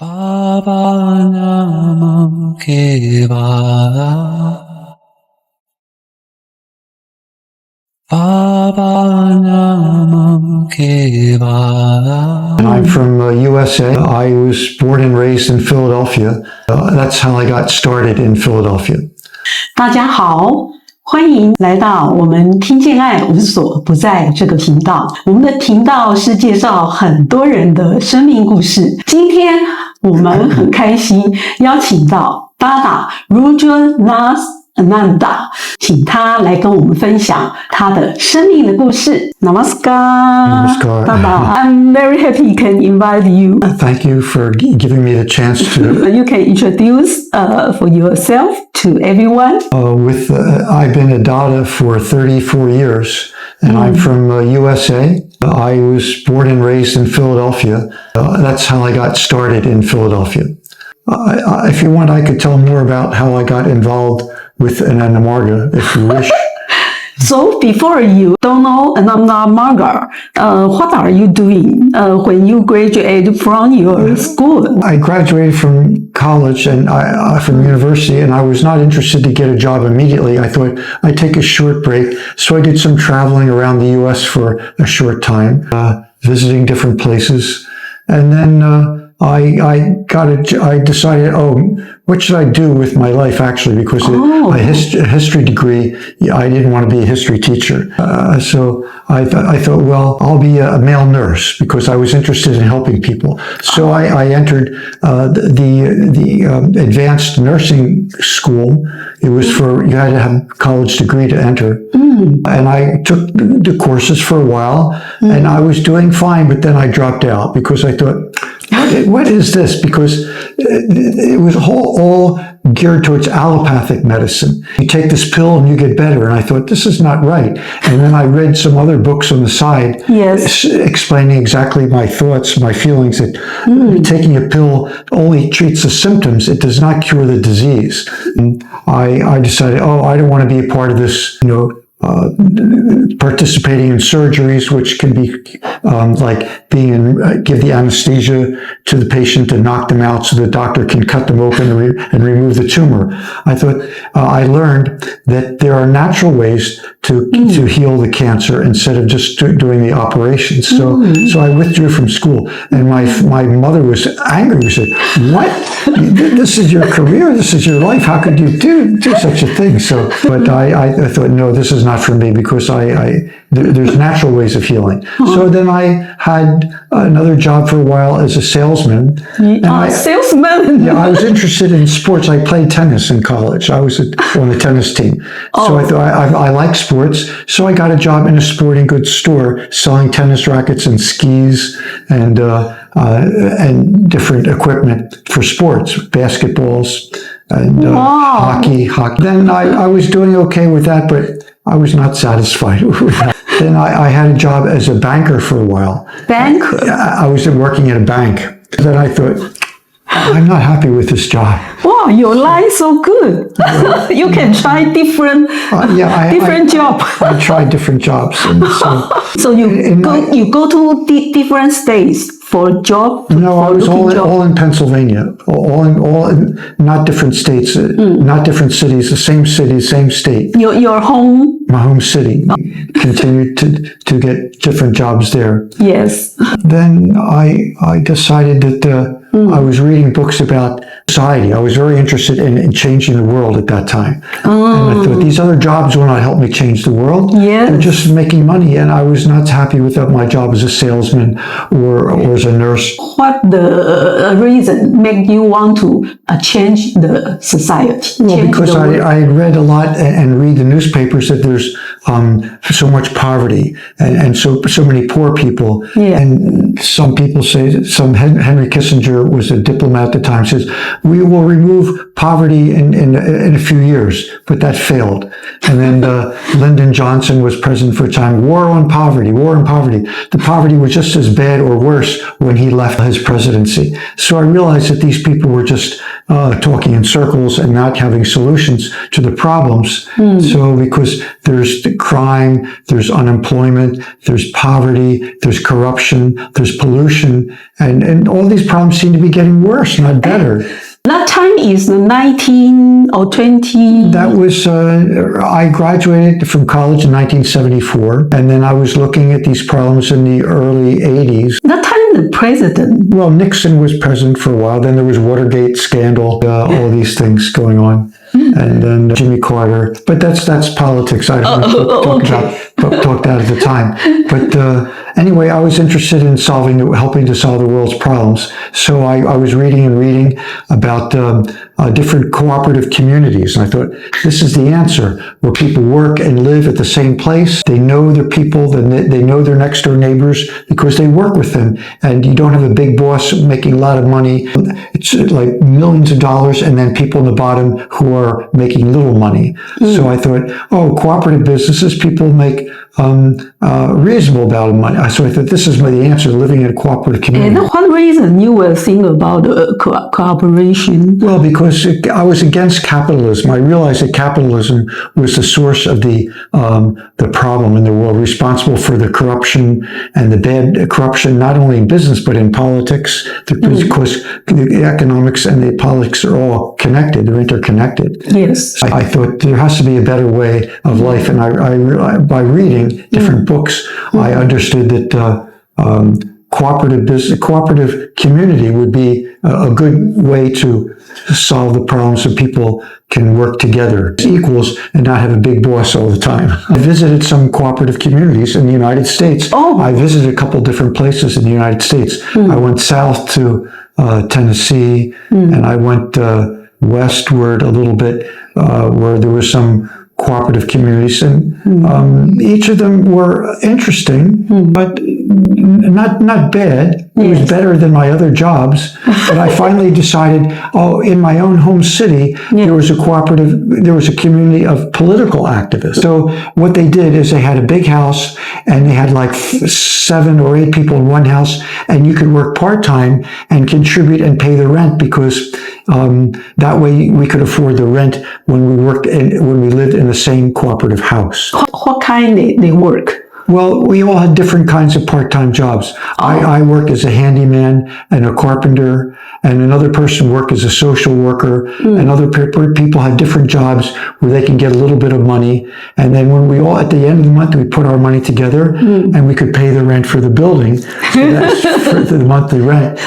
바바나만 개바라 바바나만 개바라. And I'm from USA. I was born and raised in Philadelphia. That's how I got started in Philadelphia. 大家好，欢迎来到我们听见爱无所不在这个频道。我们的频道是介绍很多人的生命故事。今天我们很开心邀请到搭档 Rujo Nas Ananda， 请他来跟我们分享他的生命的故事。Namaskar， 搭档 I'm very happy can invite you. Thank you for giving me the chance to. You can introduce for yourself to everyone. I've been a Dada for 34 years, and I'm from USA. I was born and raised in Philadelphia. That's how I got started in Philadelphia. If you want, I could tell more about how I got involved with Ananda Marga, if you wish. So before you don't know Ananda Marga, what are you doing when you graduate from your school? I graduated from college and from university, and I was not interested to get a job immediately. I thought I'd take a short break. So I did some traveling around the U.S. for a short time, visiting different places. And then I decided, what should I do with my life actually? Because a history degree, I didn't want to be a history teacher. So I thought, well, I'll be a male nurse because I was interested in helping people. So I entered the advanced nursing school. It was you had to have a college degree to enter. And I took the courses for a while and I was doing fine, but then I dropped out because I thought, what is this? Because it was all geared towards allopathic medicine. You take this pill and you get better. And I thought, this is not right. And then I read some other books on the side, explaining exactly my thoughts, my feelings, that taking a pill only treats the symptoms. It does not cure the disease. And I decided, I don't want to be a part of this, participating in surgeries, which can be like give the anesthesia to the patient and knock them out so the doctor can cut them open and remove the tumor. I thought I learned that there are natural ways to heal the cancer instead of just doing the operations. So I withdrew from school, and my mother was angry. She said, "What? This is your career. This is your life. How could you do such a thing?" So, but I thought, no, this is not for me because there's natural ways of healing. So then I had another job for a while as a salesman. Salesman? Yeah, I was interested in sports. I played tennis in college. I was on the tennis team. So I thought I like sports. So I got a job in a sporting goods store selling tennis rackets and skis and different equipment for sports, basketballs and hockey. Then I was doing okay with that, but I was not satisfied with that. Then I had a job as a banker for a while. Banker? I was working at a bank. Then I thought, I'm not happy with this job. Wow, your life is so good. You can try different jobs. I tried different jobs. And so you go to different states for a job? No, I was all in Pennsylvania. All in not different states, not different cities, the same city, same state. Your home? My home city. Continued to get different jobs there. Yes. Then I decided that I was reading books about society. I was very interested in changing the world at that time. And I thought, these other jobs will not help me change the world. Yes. They're just making money. And I was not happy with my job as a salesman or as a nurse. What the reason make you want to change the society? Well, because I had read a lot and read the newspapers that there's so much poverty and so many poor people. Yeah. And some people say, Henry Kissinger was a diplomat at the time, says, we will remove poverty in a few years, but that failed. And then Lyndon Johnson was president for a time. War on poverty. The poverty was just as bad or worse when he left his his presidency. So I realized that these people were just talking in circles and not having solutions to the problems. So because there's the crime, there's unemployment, there's poverty, there's corruption, there's pollution, and all these problems seem to be getting worse, not better. That time is 19 or 20? That was, I graduated from college in 1974, and then I was looking at these problems in the early 80s. That time the president? Well, Nixon was president for a while. Then there was Watergate scandal, all these things going on. And then Jimmy Carter. But that's politics. I don't talk that at the time. But anyway, I was interested in helping to solve the world's problems. So I was reading about different cooperative communities. And I thought, this is the answer, where people work and live at the same place. They know their people, they know their next door neighbors because they work with them. And you don't have a big boss making a lot of money. It's like millions of dollars, and then people in the bottom who are making little money. So I thought, cooperative businesses, people make reasonable amount of money. So I thought, this is the answer, living in a cooperative community. And what reason you will think about cooperation? Well, because I was against capitalism. I realized that capitalism was the source of the problem in the world, responsible for the corruption and the bad corruption, not only in business, but in politics, because the economics and the politics are all connected, they're interconnected. Yes. I thought there has to be a better way of life, and I by reading different books, I understood that cooperative community would be a good way to solve the problems so people can work together as equals and not have a big boss all the time. I visited some cooperative communities in the United States. I visited a couple different places in the United States. I went south to Tennessee, and I went westward a little bit where there were some cooperative communities, and each of them were interesting, but not bad. It was better than my other jobs. But I finally decided, in my own home city, there was a community of political activists. So what they did is they had a big house, and they had like 7 or 8 people in one house, and you could work part-time and contribute and pay the rent, because that way we could afford the rent when we lived in the same cooperative house. What kind they work? Well, we all had different kinds of part-time jobs. I worked as a handyman and a carpenter, and another person worked as a social worker, and other people had different jobs where they can get a little bit of money. And then when we all, at the end of the month, we put our money together, and we could pay the rent for the building. So that's for the monthly rent.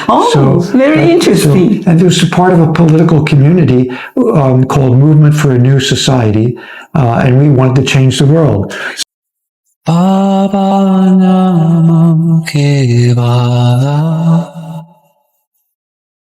Very interesting. And it was a part of a political community called Movement for a New Society, and we wanted to change the world. Baba Namam Kevara